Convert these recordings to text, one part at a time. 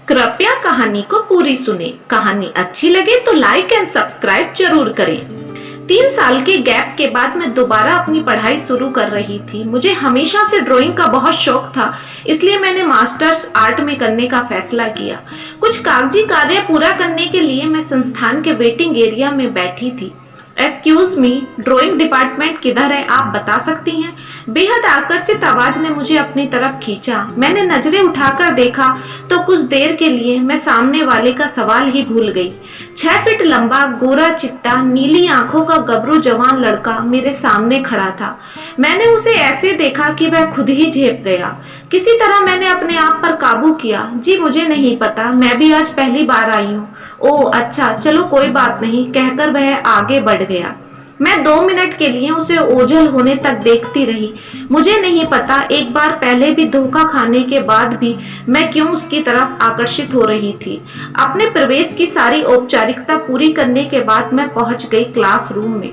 कृपया कहानी को पूरी सुने। कहानी अच्छी लगे तो लाइक एंड सब्सक्राइब जरूर करें। 3 साल के गैप के बाद मैं दोबारा अपनी पढ़ाई शुरू कर रही थी। मुझे हमेशा से ड्राइंग का बहुत शौक था, इसलिए मैंने मास्टर्स आर्ट में करने का फैसला किया। कुछ कागजी कार्य पूरा करने के लिए मैं संस्थान के वेटिंग एरिया में बैठी थी। एक्सक्यूज मी, ड्राइंग डिपार्टमेंट किधर है, आप बता सकती हैं? बेहद आकर्षित आवाज ने मुझे अपनी तरफ खींचा। मैंने नजरें उठाकर देखा तो कुछ देर के लिए मैं सामने वाले का सवाल ही भूल गई। 6 फीट लंबा, गोरा चिट्टा, नीली आंखों का गबरू जवान लड़का मेरे सामने खड़ा था। मैंने उसे ऐसे देखा कि वह खुद ही झेप गया। किसी तरह मैंने अपने आप पर काबू किया। जी मुझे नहीं पता, मैं भी आज पहली बार आई हूँ। ओह अच्छा, चलो कोई बात नहीं, कहकर वह आगे बढ़ गया। मैं 2 मिनट के लिए उसे ओझल होने तक देखती रही। मुझे नहीं पता एक बार पहले भी धोखा खाने के बाद भी मैं क्यों उसकी तरफ आकर्षित हो रही थी। अपने प्रवेश की सारी औपचारिकता पूरी करने के बाद मैं पहुंच गई क्लासरूम में।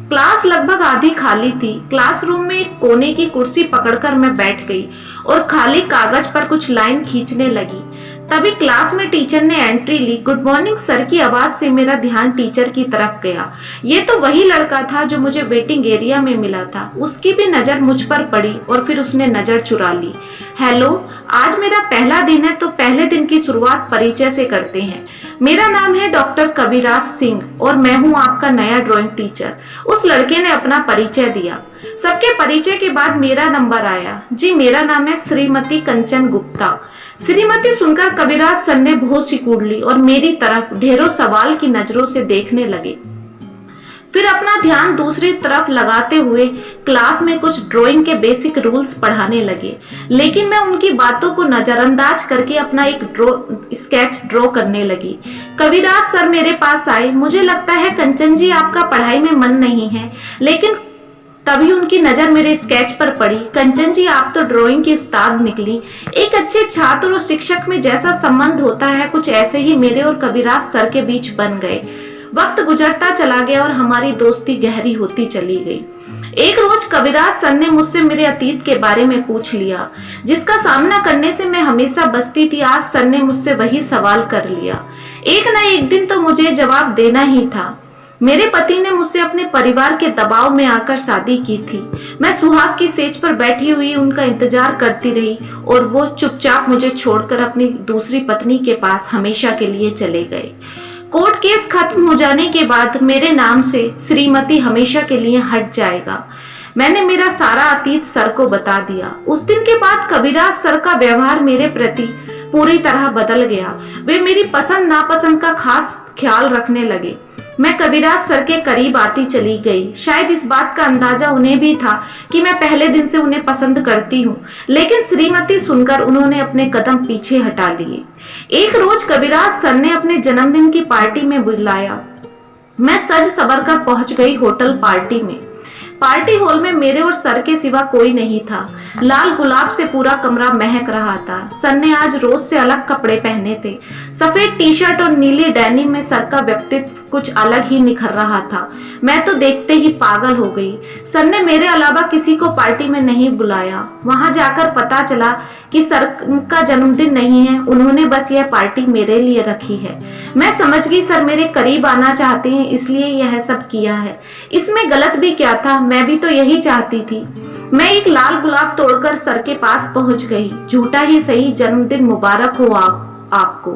क्लास लगभग आधी खाली थी। क्लासरूम में एक कोने की कुर्सी पकड़कर मैं बैठ गई और खाली कागज पर कुछ लाइन खींचने लगी। तभी क्लास में टीचर ने एंट्री ली। गुड मॉर्निंग सर की आवाज से मेरा ध्यान टीचर की तरफ गया। ये तो वही लड़का था जो मुझे वेटिंग एरिया में मिला था। उसकी भी नजर मुझ पर पड़ी और फिर उसने नजर चुरा ली। हेलो, आज मेरा पहला दिन है तो पहले दिन की शुरुआत परिचय से करते हैं। मेरा नाम है डॉक्टर कविराज सिंह और मैं हूँ आपका नया ड्राइंग टीचर। उस लड़के ने अपना परिचय दिया। सबके परिचय के बाद मेरा नंबर आया। जी मेरा नाम है श्रीमती कंचन गुप्ता। श्रीमती सुनकर कविराज सर ने बहुत सिकुड़ ली और मेरी तरफ ढेरों सवाल की नजरों से देखने लगे। फिर अपना ध्यान दूसरी तरफ लगाते हुए क्लास में कुछ ड्राइंग के बेसिक रूल्स पढ़ाने लगे, लेकिन मैं उनकी बातों को नजरअंदाज करके अपना एक स्केच ड्रॉ करने लगी। कविराज सर मेरे पास आए। मुझे लगता है कंचन जी आपका पढ़ाई में मन नहीं है, लेकिन तभी उनकी नजर मेरे स्केच पर पड़ी। कंचन जी आप तो ड्राइंग की उस्ताद निकली। एक अच्छे छात्र और शिक्षक में जैसा संबंध होता है, कुछ ऐसे ही मेरे और कविराज सर के बीच बन गए। वक्त गुजरता चला गया और हमारी दोस्ती गहरी होती चली गई। एक रोज कविराज सर ने मुझसे मेरे अतीत के बारे में पूछ लिया, जिसका सामना करने से मैं हमेशा बचती थी। आज सर ने मुझसे वही सवाल कर लिया। एक न एक दिन तो मुझे जवाब देना ही था। मेरे पति ने मुझसे अपने परिवार के दबाव में आकर शादी की थी। मैं सुहाग की सेज पर बैठी हुई उनका इंतजार करती रही और वो चुपचाप मुझे छोड़कर अपनी दूसरी पत्नी के पास हमेशा के लिए चले गए। कोर्ट केस खत्म हो जाने के बाद मेरे नाम से श्रीमती हमेशा के लिए हट जाएगा। मैंने मेरा सारा अतीत सर को बता दिया। उस दिन के बाद कविराज सर का व्यवहार मेरे प्रति पूरी तरह बदल गया। वे मेरी पसंद नापसंद का खास ख्याल रखने लगे। मैं कविराज सर के करीब आती चली गई। शायद इस बात का अंदाजा उन्हें भी था कि मैं पहले दिन से उन्हें पसंद करती हूँ, लेकिन श्रीमती सुनकर उन्होंने अपने कदम पीछे हटा लिए। एक रोज कविराज सर ने अपने जन्मदिन की पार्टी में बुलाया। मैं सज संवर कर पहुंच गई होटल पार्टी में। पार्टी हॉल में मेरे और सर के सिवा कोई नहीं था। लाल गुलाब से पूरा कमरा महक रहा था। सर ने आज रोज से अलग कपड़े पहने थे। सफेद टी शर्ट और नीली डेनिम में सर का व्यक्तित्व कुछ अलग ही निखर रहा था। मैं तो देखते ही पागल हो गई। सर ने मेरे अलावा किसी को पार्टी में नहीं बुलाया। वहां जाकर पता चला कि सर का जन्मदिन नहीं है, उन्होंने बस यह पार्टी मेरे लिए रखी है। मैं समझ गई सर मेरे करीब आना चाहते हैं, इसलिए यह सब किया है। इसमें गलत भी क्या था, मैं भी तो यही चाहती थी। मैं एक लाल गुलाब तोड़कर सर के पास पहुंच गई। झूठा ही सही, जन्मदिन मुबारक हो आपको।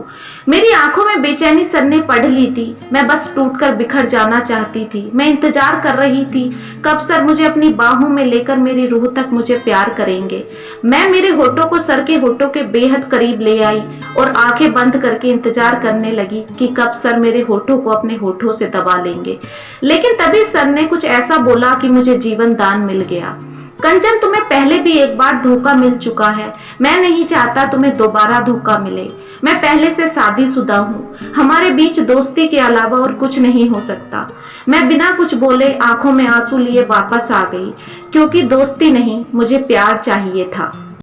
मेरी आंखों में बेचैनी सर ने पढ़ ली थी। मैं बस टूटकर बिखर जाना चाहती थी। मैं इंतजार कर रही थी कब सर मुझे अपनी बाहों में लेकर मेरी रूह तक मुझे प्यार करेंगे। मैं मेरे होठों को सर के होठों के बेहद करीब ले आई और आंखें बंद करके इंतजार करने लगी कि कब सर मेरे होठों को अपने होठों से दबा लेंगे। लेकिन तभी सर ने कुछ ऐसा बोला कि मुझे जीवन दान मिल गया। कंचन, तुम्हें पहले भी एक बार धोखा मिल चुका है। मैं नहीं चाहता तुम्हें दोबारा धोखा मिले। मैं पहले से शादीशुदा हूँ। हमारे बीच दोस्ती के अलावा और कुछ नहीं हो सकता। मैं बिना कुछ बोले आंखों में आंसू लिए वापस आ गई, क्योंकि दोस्ती नहीं, मुझे प्यार चाहिए था।